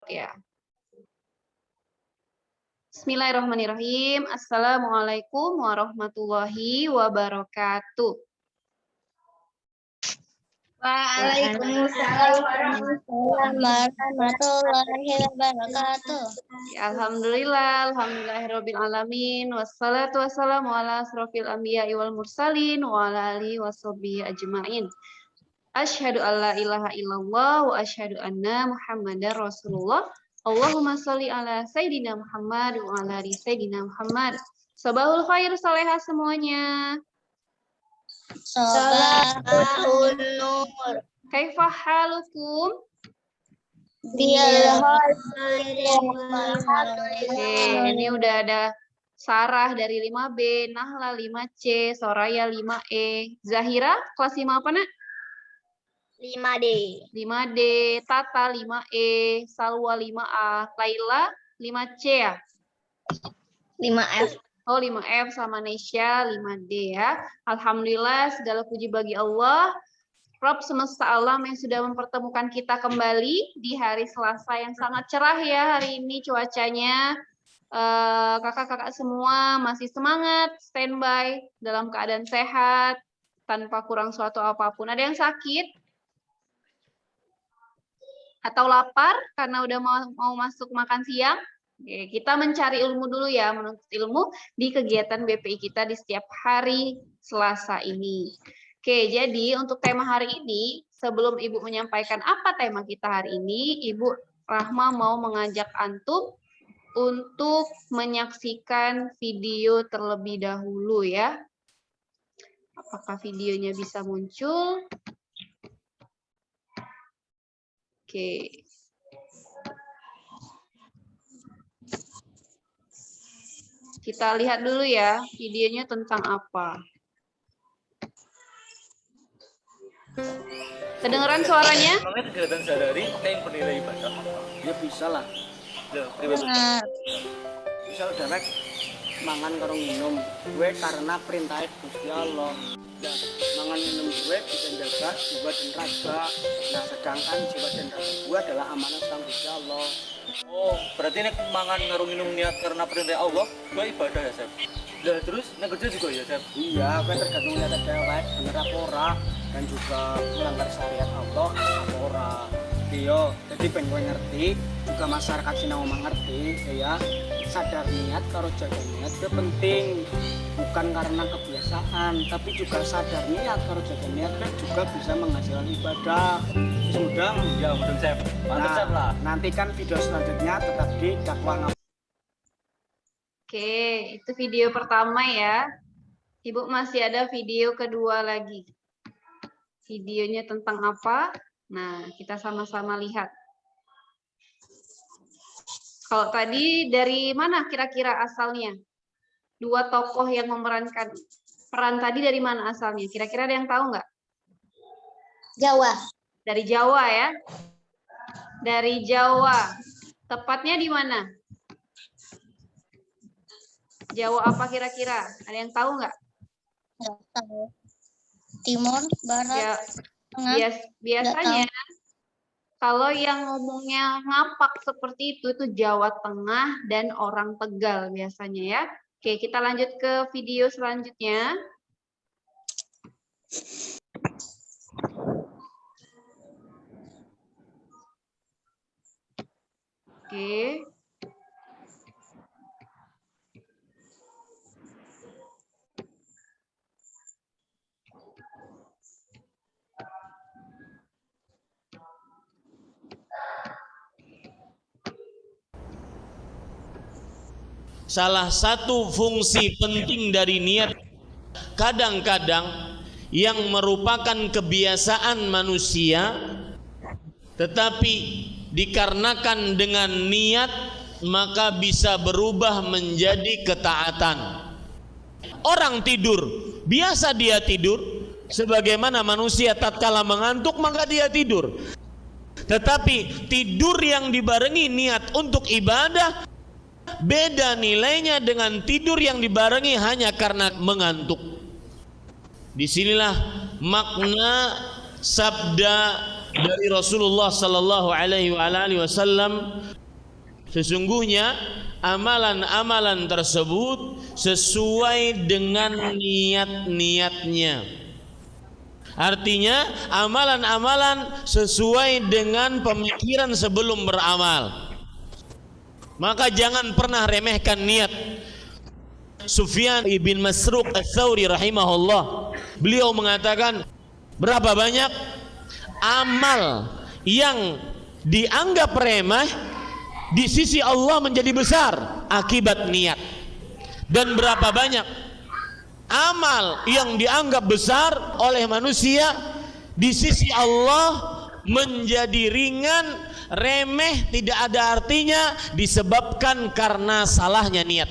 Ya. Bismillahirrahmanirrahim. Assalamualaikum warahmatullahi wabarakatuh. Waalaikumsalam warahmatullahi wabarakatuh. Alhamdulillahirabbil alamin. Wassalatu wassalamu ala asrofil anbiya'i wal mursalin wa ala alihi washabihi ajmain. Asyhadu an la ilaha illallah wa asyhadu anna Muhammadar Rasulullah. Allahumma sholli ala Sayyidina Muhammad wa ala ali Sayyidina Muhammad. Sabahul khair salehah semuanya. Sabahul nur. Kaifa halukum? Ini udah ada Sarah dari 5B, Nahla 5C, Soraya 5E, Zahira kelas 5 apa, Nak? 5D. 5D, Tata 5E, Salwa 5A, Laila 5C ya? 5F. Oh, 5F sama Nesya 5D ya. Alhamdulillah, segala puji bagi Allah, Rabb semesta alam yang sudah mempertemukan kita kembali di hari Selasa yang sangat cerah ya hari ini cuacanya. Kakak-kakak semua masih semangat, standby, dalam keadaan sehat, tanpa kurang suatu apapun. Ada yang sakit? Atau lapar karena udah mau masuk makan siang? Oke, kita mencari ilmu dulu ya, menuntut ilmu di kegiatan BPI kita di setiap hari Selasa ini. Oke, jadi untuk tema hari ini, sebelum Ibu menyampaikan apa tema kita hari ini, Ibu Rahma mau mengajak Antum untuk menyaksikan video terlebih dahulu ya. Apakah videonya bisa muncul? Oke. Kita lihat dulu ya, videonya tentang apa. Kedengeran suaranya? Namanya kegiatan sehari-hari yang bernilai ibadah. Ya bisa lah. Misal dewek mangan karo minum gue karena perintah Gusti Allah. Nah, mangan minum gue bisa jaga jiwa dan raga. Nah, sedangkan jiwa dan raga gue adalah amanah sang Gusti Allah. Oh, berarti ini mangan ngaruh minum niat karena perintah Allah, gue ibadah ya, Sep. Nah, terus yang kerja juga ya, Sep. Iya, gue tergantung lihat dewek bener apa ora dan juga melanggar syariat Allah apa ora. Iya, jadi pengen gue ngerti juga masyarakat sini ngomong ngerti ya sadar niat karo jaga niat itu penting bukan karena kebiasaan tapi juga sadar niat karo jaga niat kan juga bisa menghasilkan ibadah. Sudah Ya, mudeng, Sep. Mantap, Sep lah. nantikan video selanjutnya tetap di dakwah. Oke, itu video pertama ya. Ibu masih ada video kedua lagi. Videonya tentang apa? Nah, kita sama-sama lihat. Kalau tadi dari mana kira-kira asalnya? Dua tokoh yang memerankan peran tadi dari mana asalnya? Kira-kira ada yang tahu nggak? Jawa. Dari Jawa ya? Dari Jawa. Tepatnya di mana? Jawa apa kira-kira? Ada yang tahu nggak? Timur, Barat, Ya, Tengah. biasanya kalau yang ngomongnya ngapak seperti itu Jawa Tengah dan orang Tegal biasanya ya. Oke, kita lanjut ke video selanjutnya. Oke. Salah satu fungsi penting dari niat kadang-kadang yang merupakan kebiasaan manusia tetapi dikarenakan dengan niat maka bisa berubah menjadi ketaatan. Orang tidur, biasa dia tidur sebagaimana manusia tatkala mengantuk maka dia tidur. Tetapi tidur yang dibarengi niat untuk ibadah beda nilainya dengan tidur yang dibarengi hanya karena mengantuk. Disinilah makna sabda dari Rasulullah sallallahu alaihi wasallam, sesungguhnya amalan-amalan tersebut sesuai dengan niat-niatnya. Artinya amalan-amalan sesuai dengan pemikiran sebelum beramal. Maka jangan pernah remehkan niat. Sufyan ibn Masruq Ats-Tsauri rahimahullah, beliau mengatakan, berapa banyak amal yang dianggap remeh di sisi Allah menjadi besar akibat niat, dan berapa banyak amal yang dianggap besar oleh manusia di sisi Allah menjadi ringan, remeh, tidak ada artinya disebabkan karena salahnya niat.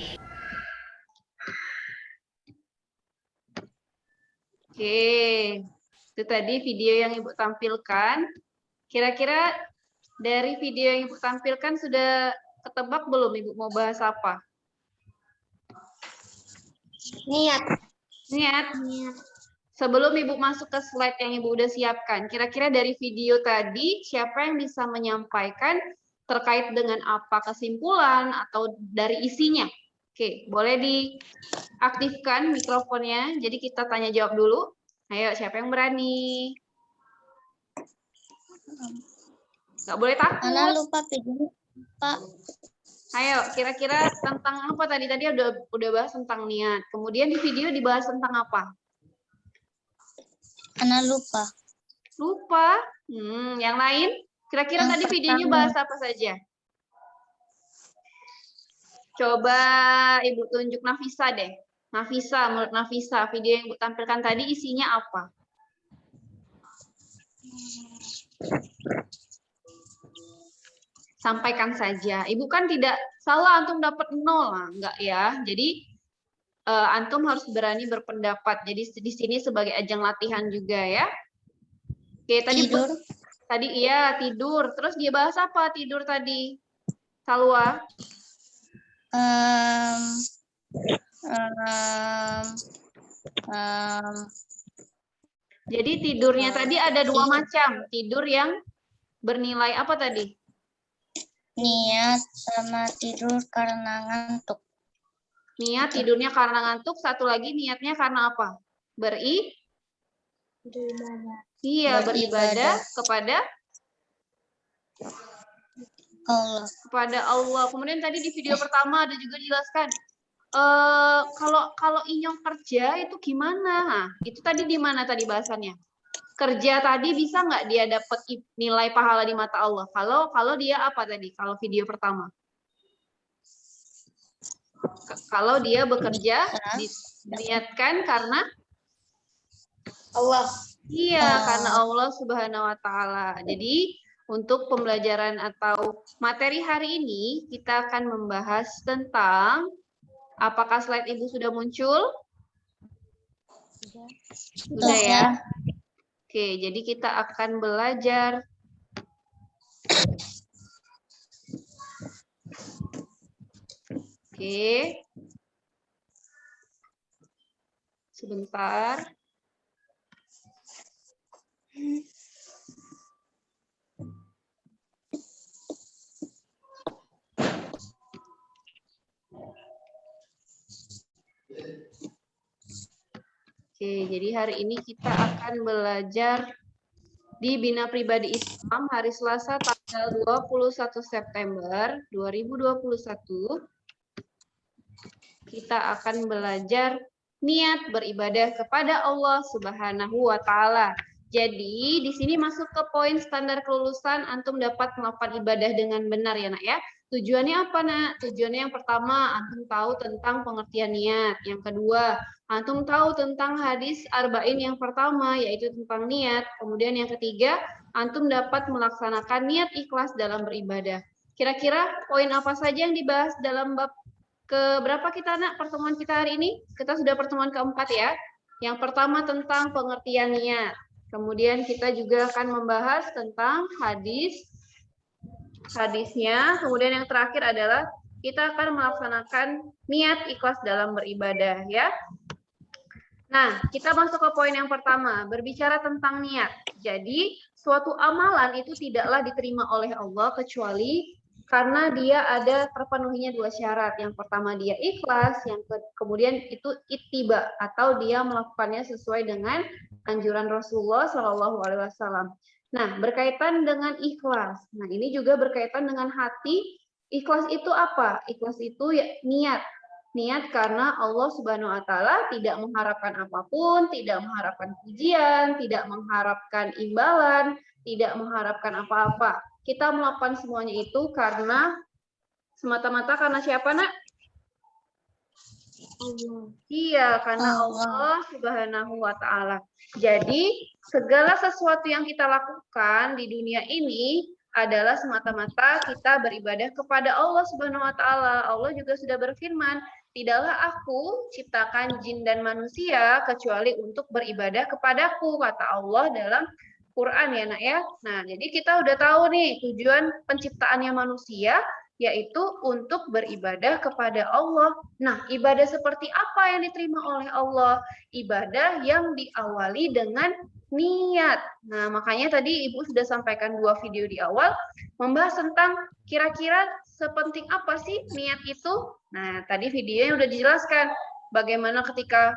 Oke, itu tadi video yang Ibu tampilkan. Kira-kira dari video yang Ibu tampilkan sudah ketebak belum Ibu mau bahas apa? Niat. Niat. Sebelum Ibu masuk ke slide yang Ibu udah siapkan, kira-kira dari video tadi siapa yang bisa menyampaikan terkait dengan apa kesimpulan atau dari isinya? Oke, boleh diaktifkan mikrofonnya. Jadi kita tanya jawab dulu. Ayo, siapa yang berani? Nggak boleh takut. Ana lupa video, Pak. Ayo, kira-kira tentang apa tadi? Tadi udah bahas tentang niat. Kemudian di video dibahas tentang apa? Ana lupa. Lupa. Yang lain? Kira-kira tadi videonya bahas apa saja? Coba Ibu tunjuk Nafisa deh. Nafisa, menurut Nafisa, video yang Ibu tampilkan tadi isinya apa? Sampaikan saja. Ibu kan tidak salah antum dapat 0 lah, enggak ya. Jadi antum harus berani berpendapat. Jadi di sini sebagai ajang latihan juga ya. Oke, tadi Tidur. Tadi iya tidur. Terus dia bahas apa tidur tadi? Salwa? Jadi tidurnya tadi ada 2 macam. Tidur yang bernilai apa tadi? Niat sama tidur karena ngantuk. Niat tidurnya karena ngantuk. Satu lagi niatnya karena apa? Iya, beribadah kepada Allah. kepada Allah. Kemudian tadi di video pertama ada juga dijelaskan kalau Inyong kerja itu gimana? Nah, itu tadi di mana tadi bahasannya? Kerja tadi bisa nggak dia dapat nilai pahala di mata Allah? Kalau dia apa tadi? Kalau video pertama? Kalau dia bekerja diniatkan karena Allah. iya, karena Allah Subhanahu wa taala. Jadi untuk pembelajaran atau materi hari ini kita akan membahas tentang, apakah slide Ibu sudah muncul? Sudah ya. Oke, jadi kita akan belajar oke. Sebentar. Oke, jadi hari ini kita akan belajar di Bina Pribadi Islam hari Selasa tanggal 21 September 2021. Kita akan belajar niat beribadah kepada Allah Subhanahu wa taala. Jadi, di sini masuk ke poin standar kelulusan antum dapat melakukan ibadah dengan benar ya, Nak ya. Tujuannya apa, Nak? Tujuannya yang pertama, antum tahu tentang pengertian niat. Yang kedua, antum tahu tentang hadis arba'in yang pertama, yaitu tentang niat. Kemudian yang ketiga, antum dapat melaksanakan niat ikhlas dalam beribadah. Kira-kira poin apa saja yang dibahas dalam bab keberapa kita, Nak, pertemuan kita hari ini? Kita sudah pertemuan keempat ya. Yang pertama tentang pengertian niat. Kemudian kita juga akan membahas tentang hadisnya. Kemudian yang terakhir adalah kita akan melaksanakan niat ikhlas dalam beribadah ya. Nah, kita masuk ke poin yang pertama, berbicara tentang niat. Jadi, suatu amalan itu tidaklah diterima oleh Allah kecuali karena dia ada terpenuhinya dua syarat. Yang pertama dia ikhlas, yang kemudian itu ittiba atau dia melakukannya sesuai dengan anjuran Rasulullah Shallallahu Alaihi Wasallam. Nah, berkaitan dengan ikhlas. Nah, ini juga berkaitan dengan hati. Ikhlas itu apa? Ikhlas itu ya niat. Niat karena Allah Subhanahu wa taala tidak mengharapkan apapun, tidak mengharapkan pujian, tidak mengharapkan imbalan, tidak mengharapkan apa-apa. Kita melakukan semuanya itu karena semata-mata karena siapa, Nak? Allah. Iya, karena Allah Subhanahu wa taala. Jadi, segala sesuatu yang kita lakukan di dunia ini adalah semata-mata kita beribadah kepada Allah Subhanahu wa taala. Allah juga sudah berfirman, "Tidaklah aku ciptakan jin dan manusia kecuali untuk beribadah kepadaku," kata Allah dalam Quran ya, Nak ya. Nah, jadi kita udah tahu nih tujuan penciptaannya manusia yaitu untuk beribadah kepada Allah. Nah, ibadah seperti apa yang diterima oleh Allah? Ibadah yang diawali dengan niat. Nah, makanya tadi Ibu sudah sampaikan 2 video di awal membahas tentang kira-kira sepenting apa sih niat itu. Nah, tadi videonya udah dijelaskan bagaimana ketika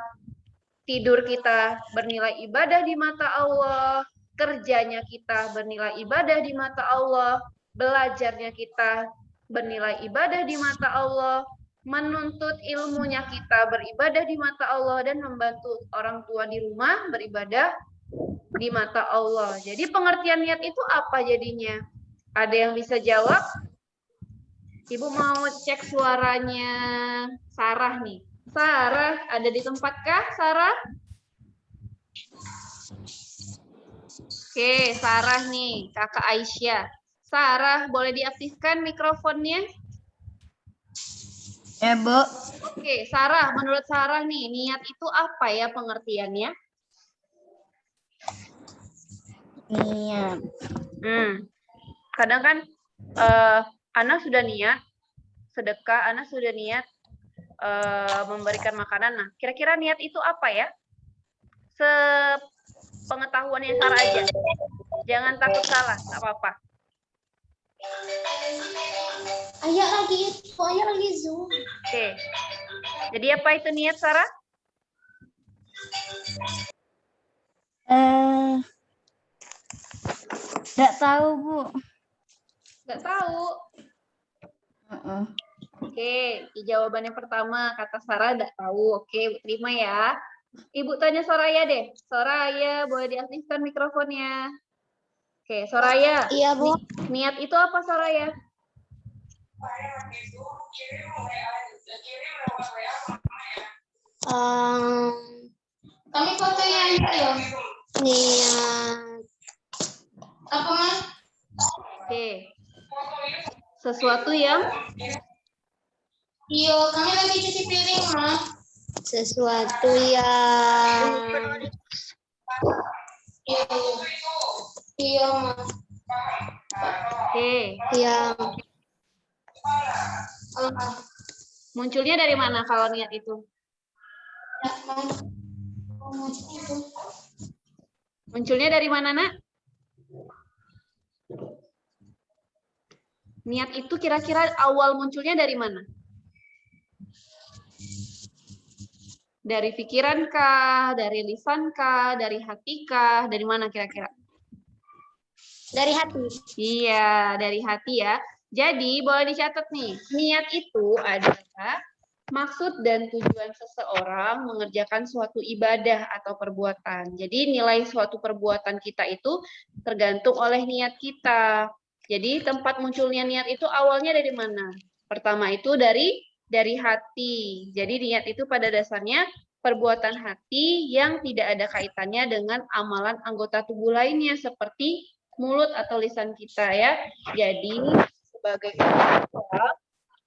tidur kita bernilai ibadah di mata Allah, kerjanya kita bernilai ibadah di mata Allah, belajarnya kita bernilai ibadah di mata Allah, menuntut ilmunya kita beribadah di mata Allah, dan membantu orang tua di rumah beribadah di mata Allah. Jadi pengertian niat itu apa jadinya? Ada yang bisa jawab? Ibu mau cek suaranya Sarah nih. Sarah, ada di tempatkah Sarah? Oke, Sarah nih, kakak Aisyah. Sarah, boleh diaktifkan mikrofonnya? Ya, Bu. Oke, Sarah, menurut Sarah nih, niat itu apa ya pengertiannya? Niat. Kadang kan anak sudah niat sedekah, anak sudah niat memberikan makanan. Nah, kira-kira niat itu apa ya? Sepengetahuannya Sarah aja. Jangan takut salah, nggak apa-apa. Ayah lagi Zoom. Oke. Jadi apa itu niat, Sarah? Nggak tahu, Bu. Nggak tahu. Oke, jawaban yang pertama kata Sarah nggak tahu. Oke, terima ya. Ibu tanya Soraya deh. Soraya, boleh diaktifkan mikrofonnya. Oke, Soraya. Iya, Bu. Niat itu apa, Soraya? Kami fotonya ya. Niat. Apa, Mas? Oke. Sesuatu yang Iya, kami lagi cuci piring, Mas. Sesuatu yang iya, Mas. oke. Yang Munculnya dari mana kalau niat itu? Munculnya dari mana, Nak? Niat itu kira-kira awal munculnya dari mana? Dari pikiran kah? Dari lisan kah? Dari hati kah? Dari mana kira-kira? dari hati. Iya, dari hati ya. Jadi boleh dicatat nih, niat itu adalah maksud dan tujuan seseorang mengerjakan suatu ibadah atau perbuatan. Jadi nilai suatu perbuatan kita itu tergantung oleh niat kita. Jadi tempat munculnya niat itu awalnya dari mana? Pertama itu dari hati. Jadi niat itu pada dasarnya perbuatan hati yang tidak ada kaitannya dengan amalan anggota tubuh lainnya seperti mulut atau lisan kita ya. Jadi sebagai orang,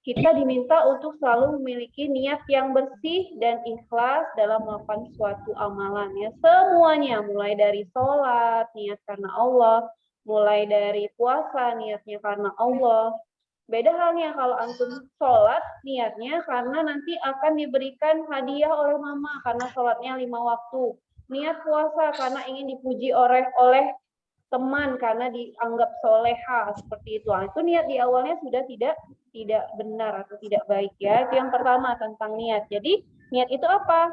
kita diminta untuk selalu memiliki niat yang bersih dan ikhlas dalam melakukan suatu amalan ya. Semuanya mulai dari sholat, niat karena Allah, mulai dari puasa, niatnya karena Allah. Beda halnya kalau antum sholat, niatnya karena nanti akan diberikan hadiah oleh mama karena sholatnya 5 waktu. Niat puasa karena ingin dipuji oleh teman karena dianggap soleha seperti itu. Nah, itu niat di awalnya sudah tidak benar atau tidak baik ya. Itu yang pertama tentang niat. Jadi niat itu apa?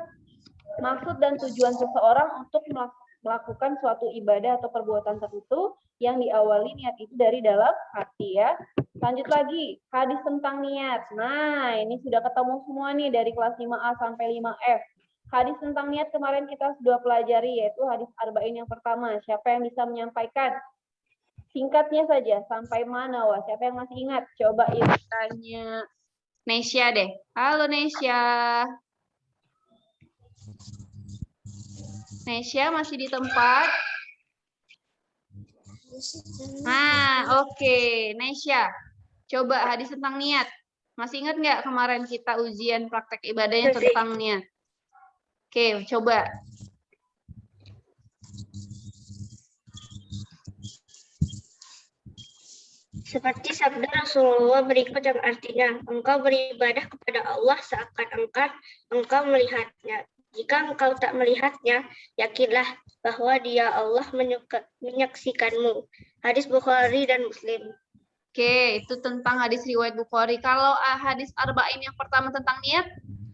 Maksud dan tujuan seseorang untuk melakukan suatu ibadah atau perbuatan tertentu yang diawali niat itu dari dalam hati ya. Lanjut lagi, hadis tentang niat. Nah, ini sudah ketemu semua nih dari kelas 5A sampai 5F. Hadis tentang niat kemarin kita sudah pelajari, yaitu hadis arba'in yang pertama. Siapa yang bisa menyampaikan? Singkatnya saja, sampai mana wah? Siapa yang masih ingat? Coba ibu tanya Nesya deh. Halo Nesya. Nesya masih di tempat? Nah, oke. Nesya, coba hadis tentang niat. Masih ingat nggak kemarin kita ujian praktek ibadahnya tentang niat? Oke, coba. Seperti sabda Rasulullah berikut yang artinya, engkau beribadah kepada Allah seakan-akan engkau melihatnya. Jika engkau tak melihatnya, yakinlah bahwa Dia Allah menyaksikanmu. Hadis Bukhari dan Muslim. Oke, itu tentang hadis riwayat Bukhari. Kalau hadis arba'in yang pertama tentang niat,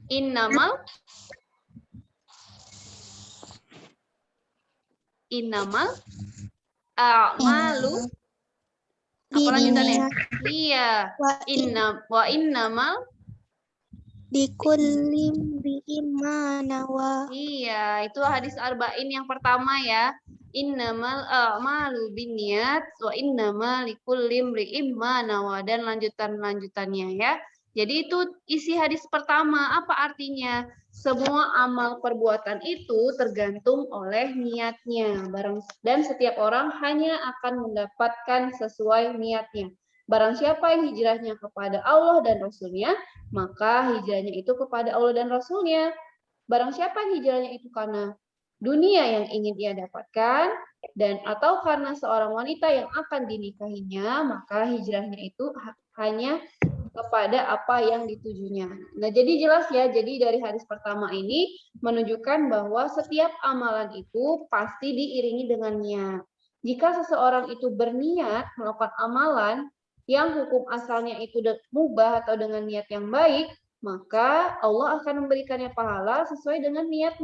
innamal a'malu. Apa lanjutannya? Iya. Innamal Bikulim bi'imanawa. Iya, itu hadis arba'in yang pertama ya. Innamal a'malu binniyat wa innamal likulli imri'in ma nawa, dan lanjutannya ya. Jadi itu isi hadis pertama. Apa artinya? Semua amal perbuatan itu tergantung oleh niatnya. Dan setiap orang hanya akan mendapatkan sesuai niatnya. Barang siapa yang hijrahnya kepada Allah dan Rasul-Nya, maka hijrahnya itu kepada Allah dan Rasul-Nya. Barang siapa yang hijrahnya itu karena dunia yang ingin ia dapatkan, dan atau karena seorang wanita yang akan dinikahinya, maka hijrahnya itu hanya kepada apa yang ditujunya. Nah, jadi jelas ya, jadi dari hadis pertama ini menunjukkan bahwa setiap amalan itu pasti diiringi dengan niat. Jika seseorang itu berniat melakukan amalan yang hukum asalnya itu mubah atau dengan niat yang baik, maka Allah akan memberikannya pahala sesuai dengan niat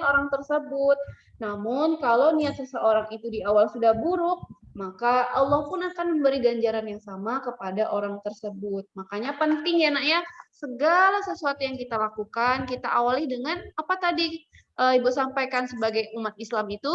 orang tersebut. Namun kalau niat seseorang itu di awal sudah buruk, maka Allah pun akan memberi ganjaran yang sama kepada orang tersebut. Makanya penting ya nak ya, segala sesuatu yang kita lakukan, kita awali dengan apa tadi Ibu sampaikan sebagai umat Islam itu,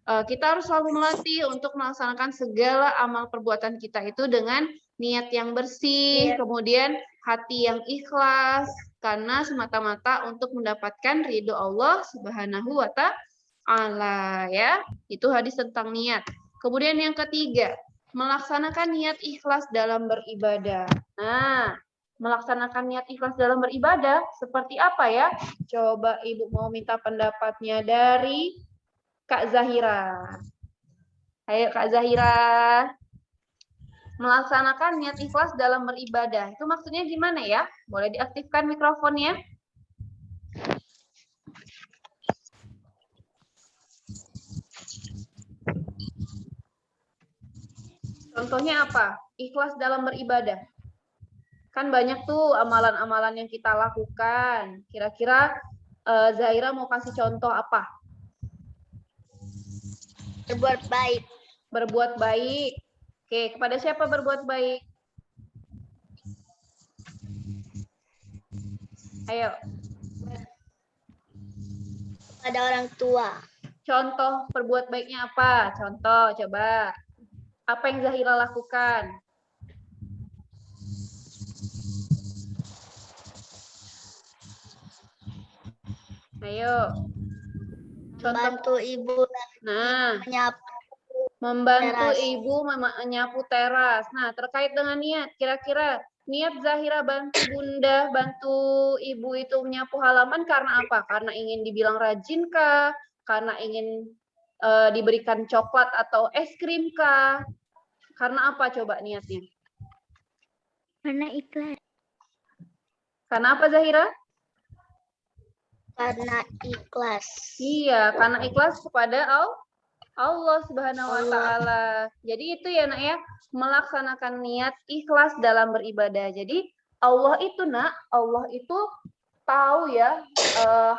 kita harus selalu melatih untuk melaksanakan segala amal perbuatan kita itu dengan niat yang bersih, kemudian hati yang ikhlas, karena semata-mata untuk mendapatkan ridho Allah Subhanahu wa Ta'ala ya. Itu hadis tentang niat. Kemudian yang ketiga, melaksanakan niat ikhlas dalam beribadah. Nah, melaksanakan niat ikhlas dalam beribadah seperti apa ya? Coba Ibu mau minta pendapatnya dari Kak Zahira. Ayo Kak Zahira. Melaksanakan niat ikhlas dalam beribadah. Itu maksudnya gimana ya? Boleh diaktifkan mikrofonnya? Contohnya apa? Ikhlas dalam beribadah. Kan banyak tuh amalan-amalan yang kita lakukan. Kira-kira Zahira mau kasih contoh apa? Berbuat baik. Berbuat baik. Oke, kepada siapa berbuat baik? Ayo. Pada orang tua. Contoh berbuat baiknya apa? Contoh, coba. Apa yang Zahira lakukan? Ayo. Membantu ibu. Nah, Menyapu. membantu teras. ibu menyapu teras. Nah, terkait dengan niat, kira-kira niat Zahira bantu bunda, bantu ibu itu menyapu halaman karena apa? Karena ingin dibilang rajin kah? Karena ingin diberikan coklat atau es krim kah? Karena apa coba niatnya? Karena ikhlas. Karena apa Zahira? Karena ikhlas. Iya, karena ikhlas kepada Allah. Allah Subhanahu wa taala. Jadi itu ya Nak ya, melaksanakan niat ikhlas dalam beribadah. Jadi Allah itu Nak, Allah itu tahu ya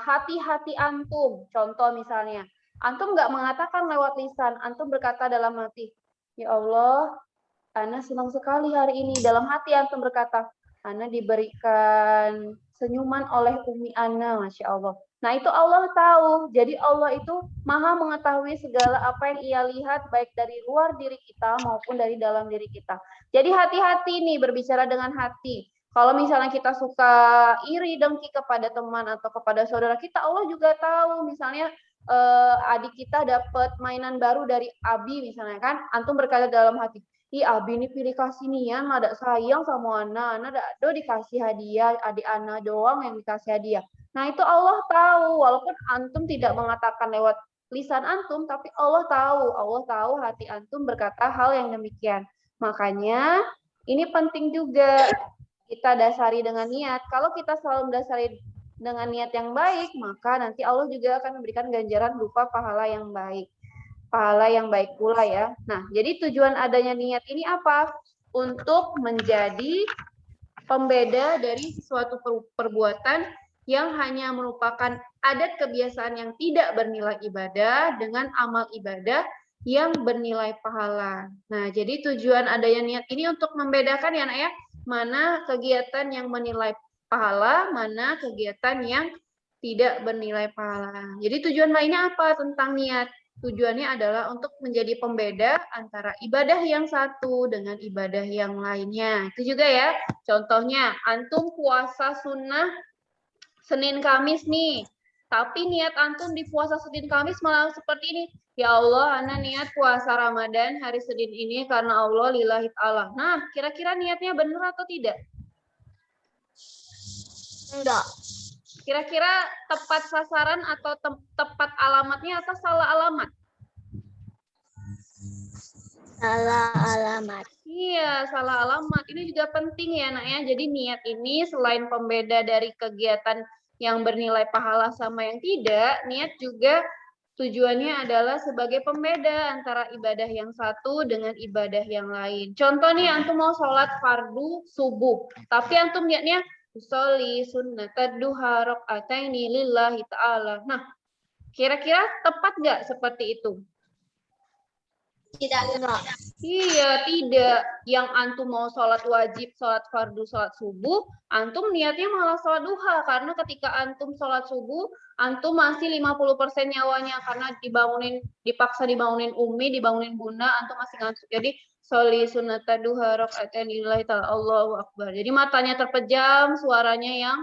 hati-hati antum. Contoh misalnya, antum nggak mengatakan lewat lisan, antum berkata dalam hati, ya Allah, ana senang sekali hari ini. Dalam hati antum berkata, ana diberikan senyuman oleh umi ana, Masya Allah. Nah itu Allah tahu, jadi Allah itu maha mengetahui segala apa yang ia lihat baik dari luar diri kita maupun dari dalam diri kita. Jadi hati-hati nih berbicara dengan hati. Kalau misalnya kita suka iri dengki kepada teman atau kepada saudara kita, Allah juga tahu. Misalnya adik kita dapat mainan baru dari Abi misalnya kan, antum berkata dalam hati, ih Abi ini pilih kasih nian, ada sayang sama Ana ada dikasih hadiah, adik Ana doang yang dikasih hadiah. Nah itu Allah tahu, walaupun antum tidak mengatakan lewat lisan antum, tapi Allah tahu hati antum berkata hal yang demikian. Makanya ini penting juga kita dasari dengan niat. Kalau kita selalu mendasari dengan niat yang baik, maka nanti Allah juga akan memberikan ganjaran berupa pahala yang baik. Pahala yang baik pula ya. Nah, jadi tujuan adanya niat ini apa? Untuk menjadi pembeda dari suatu perbuatan yang hanya merupakan adat kebiasaan yang tidak bernilai ibadah dengan amal ibadah yang bernilai pahala. Nah, jadi tujuan adanya niat ini untuk membedakan ya Nak ya, mana kegiatan yang menilai pahala, mana kegiatan yang tidak bernilai pahala. Jadi tujuan lainnya apa tentang niat? Tujuannya adalah untuk menjadi pembeda antara ibadah yang satu dengan ibadah yang lainnya. Itu juga ya, contohnya antum puasa sunnah Senin Kamis nih, tapi niat antum di puasa Senin Kamis malah seperti ini. Ya Allah, ana niat puasa Ramadan hari Senin ini karena Allah lillahi ta'ala. Nah, kira-kira niatnya benar atau tidak? Enggak. Kira-kira tepat sasaran atau tepat alamatnya atau salah alamat? Salah alamat. Iya, salah alamat. Ini juga penting ya, Nak ya. Jadi niat ini selain pembeda dari kegiatan yang bernilai pahala sama yang tidak, niat juga tujuannya adalah sebagai pembeda antara ibadah yang satu dengan ibadah yang lain. Contoh nih, antum mau sholat fardu subuh, tapi antum niatnya usolli sunnatad duha rakaataini lillahi ta'ala. Nah, kira-kira tepat nggak seperti itu? Tidak. Iya, tidak. Yang antum mau sholat wajib, sholat fardu, sholat subuh, antum niatnya malah sholat duha. Karena ketika antum sholat subuh, antum masih 50% nyawanya. Karena dipaksa dibangunin umi, dibangunin bunda, antum masih ngantuk. Jadi, sholli sunnata duha rakaatain lillahi ta'ala, Allahu Akbar. Jadi matanya terpejam, suaranya yang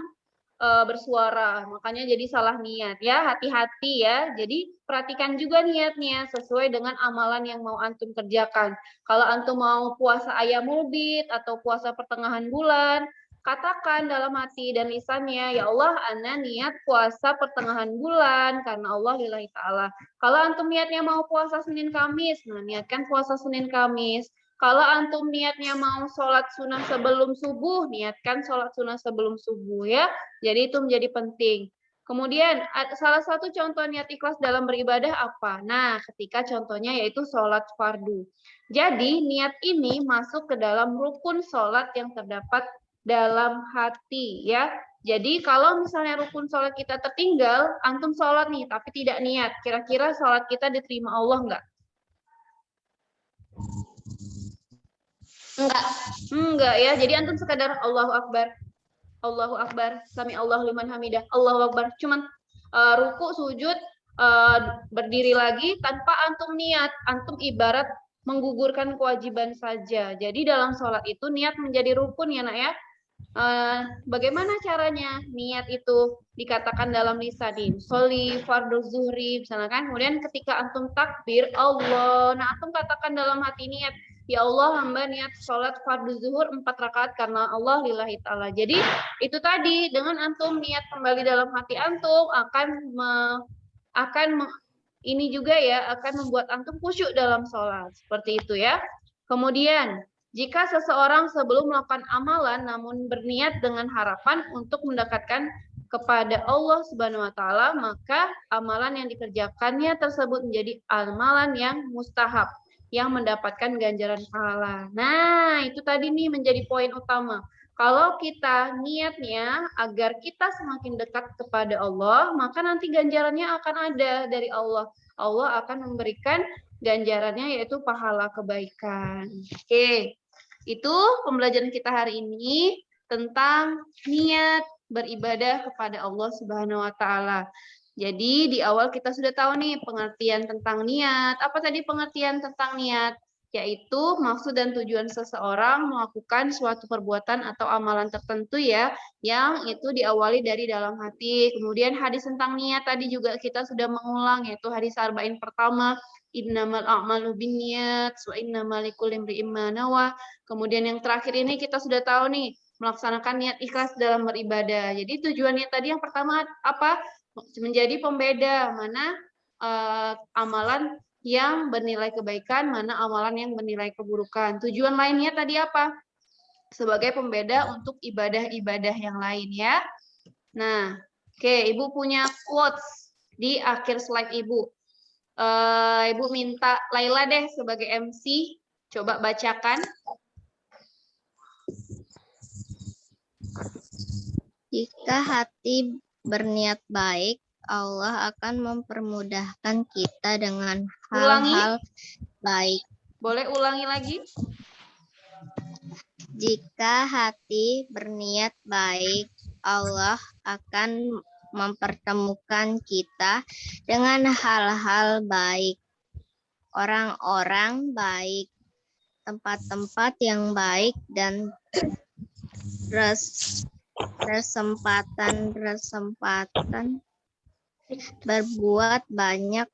bersuara, makanya jadi salah niat ya, hati-hati ya. Jadi perhatikan juga niatnya sesuai dengan amalan yang mau antum kerjakan. Kalau antum mau puasa Ayyamul Bid atau puasa pertengahan bulan, katakan dalam hati dan lisannya, ya Allah, ana niat puasa pertengahan bulan karena Allah lillahi ta'ala. Kalau antum niatnya mau puasa Senin Kamis, nah niatkan puasa Senin Kamis. Kalau antum niatnya mau sholat sunnah sebelum subuh, niatkan sholat sunnah sebelum subuh ya. Jadi itu menjadi penting. Kemudian salah satu contoh niat ikhlas dalam beribadah apa? Nah, ketika contohnya yaitu sholat fardu. Jadi niat ini masuk ke dalam rukun sholat yang terdapat dalam hati ya. Jadi kalau misalnya rukun sholat kita tertinggal, antum sholat nih tapi tidak niat. Kira-kira sholat kita diterima Allah enggak? Enggak ya. Jadi antum sekadar Allahu Akbar, sami Allahu liman hamidah, Allahu Akbar. Cuman ruku, sujud, berdiri lagi tanpa antum niat. Antum ibarat menggugurkan kewajiban saja. Jadi dalam sholat itu niat menjadi rukun ya Nak ya. Bagaimana caranya? Niat itu dikatakan dalam lisan, sholli fardu zuhri misalnya kan. Kemudian ketika antum takbir Allah, nah antum katakan dalam hati niat, ya Allah, hamba niat sholat fardu zuhur 4 rakaat karena Allah lillahi ta'ala. Jadi itu tadi, dengan antum niat kembali dalam hati antum ini juga ya akan membuat antum khusyuk dalam sholat. Seperti itu ya. Kemudian jika seseorang sebelum melakukan amalan namun berniat dengan harapan untuk mendapatkan kepada Allah Subhanahu wa taala, maka amalan yang dikerjakannya tersebut menjadi amalan yang mustahab, yang mendapatkan ganjaran pahala. Nah, itu tadi nih menjadi poin utama. Kalau kita niatnya agar kita semakin dekat kepada Allah, maka nanti ganjarannya akan ada dari Allah. Allah akan memberikan ganjarannya yaitu pahala kebaikan. Oke, itu pembelajaran kita hari ini tentang niat beribadah kepada Allah Subhanahu wa taala. Jadi di awal kita sudah tahu nih pengertian tentang niat. Apa tadi pengertian tentang niat? Yaitu maksud dan tujuan seseorang melakukan suatu perbuatan atau amalan tertentu ya, yang itu diawali dari dalam hati. Kemudian hadis tentang niat tadi juga kita sudah mengulang, yaitu hadis arba'in pertama, innamal a'malu binniyat wa innamal likulli imri'in ma nawa. Kemudian yang terakhir ini kita sudah tahu nih, melaksanakan niat ikhlas dalam beribadah. Jadi tujuannya tadi yang pertama apa? Menjadi pembeda mana amalan yang bernilai kebaikan, mana amalan yang bernilai keburukan. Tujuan lainnya tadi apa? Sebagai pembeda untuk ibadah-ibadah yang lain ya. Nah, oke, Ibu punya quotes di akhir slide Ibu. Ibu minta Laila deh sebagai MC, coba bacakan. Jika hati berniat baik, Allah akan mempermudahkan kita dengan hal-hal baik. Boleh ulangi lagi? Jika hati berniat baik, Allah akan mempertemukan kita dengan hal-hal baik, orang-orang baik, tempat-tempat yang baik, dan kesempatan berbuat banyak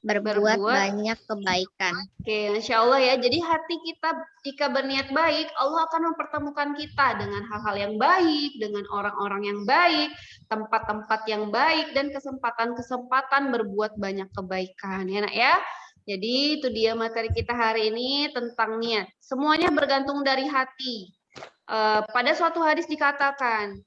berbuat banyak kebaikan. Oke, Insya Allah ya. Jadi hati kita jika berniat baik, Allah akan mempertemukan kita dengan hal-hal yang baik, dengan orang-orang yang baik, tempat-tempat yang baik, dan kesempatan-kesempatan berbuat banyak kebaikan. Ya nak ya. Jadi itu dia materi kita hari ini tentang niat. Semuanya bergantung dari hati. Pada suatu hadis dikatakan,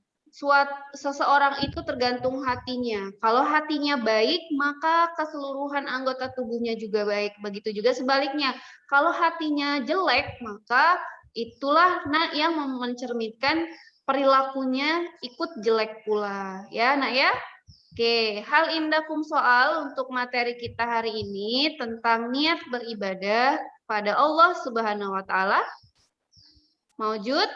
seseorang itu tergantung hatinya. Kalau hatinya baik, maka keseluruhan anggota tubuhnya juga baik. Begitu juga sebaliknya. Kalau hatinya jelek, maka itulah yang mencerminkan perilakunya ikut jelek pula. Ya, nak ya. Oke, hal indakum soal untuk materi kita hari ini tentang niat beribadah pada Allah Subhanahu wa taala. Maujud?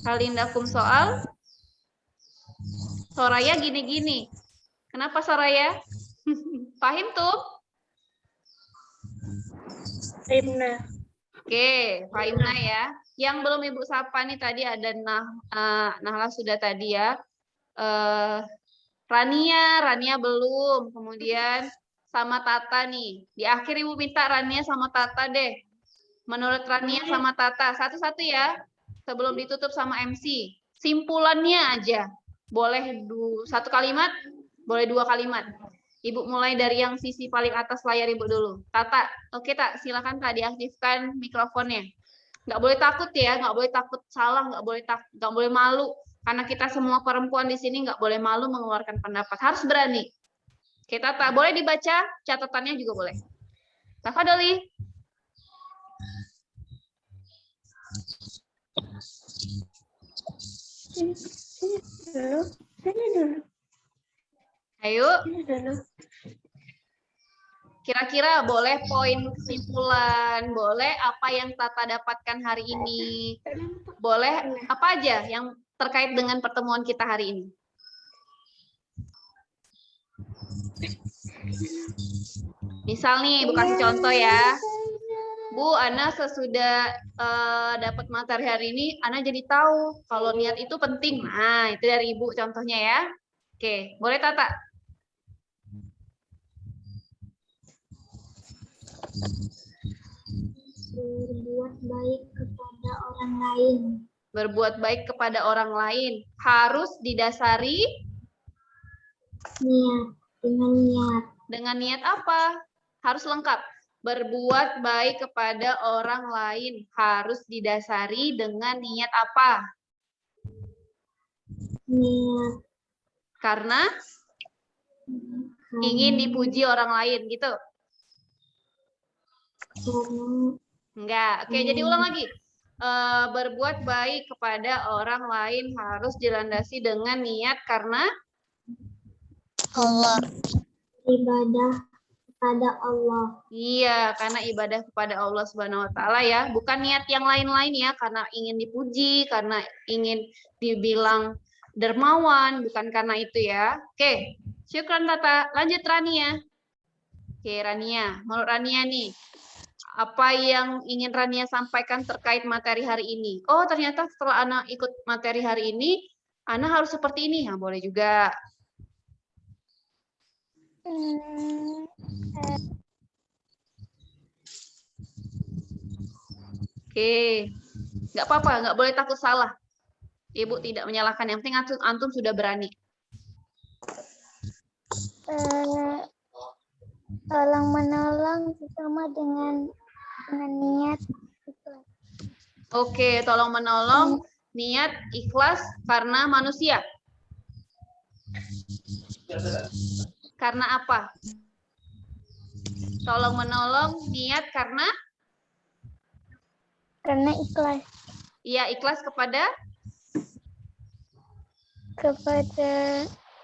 Hal indakum soal? Soraya gini-gini. Kenapa Soraya? Pahim tuh? Fahimna. Oke, Fahimna ya. Yang belum Ibu sapa nih tadi ada Nahla sudah tadi ya. Rania belum. Kemudian sama Tata nih. Di akhir Ibu minta Rania sama Tata deh. Menurut Rania sama Tata, satu-satu ya. Sebelum ditutup sama MC. Simpulannya aja. Boleh satu kalimat, boleh 2 kalimat. Ibu mulai dari yang sisi paling atas layar Ibu dulu. Tata, oke Tak, silakan Tak diaktifkan mikrofonnya. Nggak boleh takut ya, nggak boleh takut salah, nggak boleh malu. Karena kita semua perempuan di sini nggak boleh malu mengeluarkan pendapat. Harus berani. Oke Tata, boleh dibaca catatannya juga boleh. Tafadhali. Ayo. Kira-kira boleh poin kesimpulan, boleh apa yang Tata dapatkan hari ini, boleh apa aja yang terkait dengan pertemuan kita hari ini. Misal nih, Bu kasih contoh ya. Bu, Ana sesudah dapat materi hari ini, Ana jadi tahu kalau niat itu penting. Nah, itu dari Ibu contohnya ya. Oke, boleh Tata? Berbuat baik kepada orang lain. Berbuat baik kepada orang lain harus didasari Niat. Dengan niat. Dengan niat apa? Harus lengkap. berbuat baik kepada orang lain harus didasari dengan niat apa? Niat Karena ingin dipuji orang lain gitu. karena Enggak. Oke, jadi ulang lagi. Berbuat baik kepada orang lain harus dilandasi dengan niat karena Allah. ibadah kepada Allah. iya, karena ibadah kepada Allah Subhanahu wa taala ya, bukan niat yang lain-lain ya, karena ingin dipuji, karena ingin dibilang dermawan, bukan karena itu ya. Oke, syukran Tata. Lanjut Rania. Oke, Rania. Menurut Rania nih, apa yang ingin Rania sampaikan terkait materi hari ini? Oh, ternyata setelah Ana ikut materi hari ini, Ana harus seperti ini. Nah, boleh juga. Oke, nggak apa-apa, nggak boleh takut salah. Ibu tidak menyalahkan, yang penting antum sudah berani. Tolong menolong sama dengan niat ikhlas. Oke, tolong menolong, niat ikhlas karena manusia. Karena apa? Tolong menolong, niat karena? Karena ikhlas Iya, ikhlas kepada?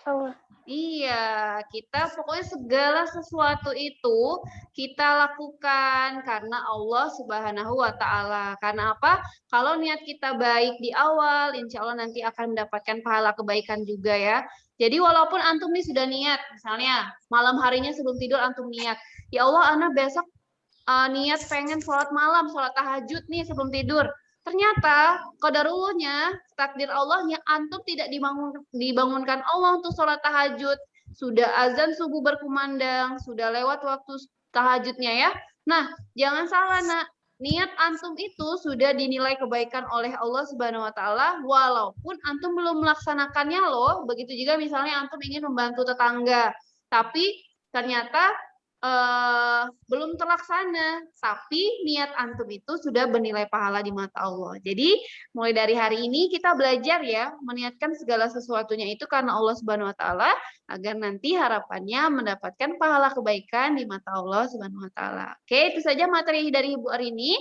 Allah. Iya, kita pokoknya segala sesuatu itu kita lakukan karena Allah Subhanahu wa taala. Karena apa? Kalau niat kita baik di awal, insya Allah nanti akan mendapatkan pahala kebaikan juga ya. Jadi walaupun antum nih sudah niat, misalnya malam harinya sebelum tidur antum niat, ya Allah ana besok niat pengen sholat malam, sholat tahajud nih sebelum tidur. Ternyata qadarullahnya, takdir Allahnya, antum tidak dibangunkan Allah untuk sholat tahajud. Sudah azan subuh berkumandang, sudah lewat waktu tahajudnya ya. Nah, jangan salah nak. Niat antum itu sudah dinilai kebaikan oleh Allah Subhanahu wa taala walaupun antum belum melaksanakannya loh. Begitu juga misalnya antum ingin membantu tetangga, tapi ternyata belum terlaksana, tapi niat antum itu sudah bernilai pahala di mata Allah. Jadi mulai dari hari ini kita belajar ya, meniatkan segala sesuatunya itu karena Allah Subhanahu wa taala agar nanti harapannya mendapatkan pahala kebaikan di mata Allah Subhanahu wa taala. Oke, itu saja materi dari Ibu hari ini.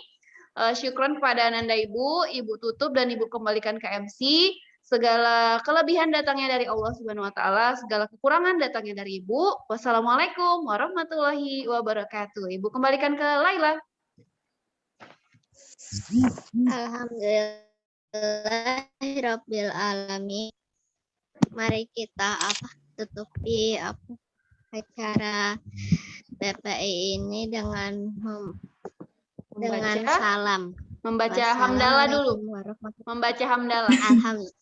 Syukron kepada Ananda Ibu, Ibu tutup dan Ibu kembalikan ke MC. Segala kelebihan datangnya dari Allah Subhanahu wa taala, segala kekurangan datangnya dari Ibu. Wassalamualaikum warahmatullahi wabarakatuh. Ibu kembalikan ke Laila. Alhamdulillahirabbil alamin. Mari kita tutupi acara BPI ini dengan salam. Membaca hamdalah dulu. Membaca hamdalah. Alhamdulillah.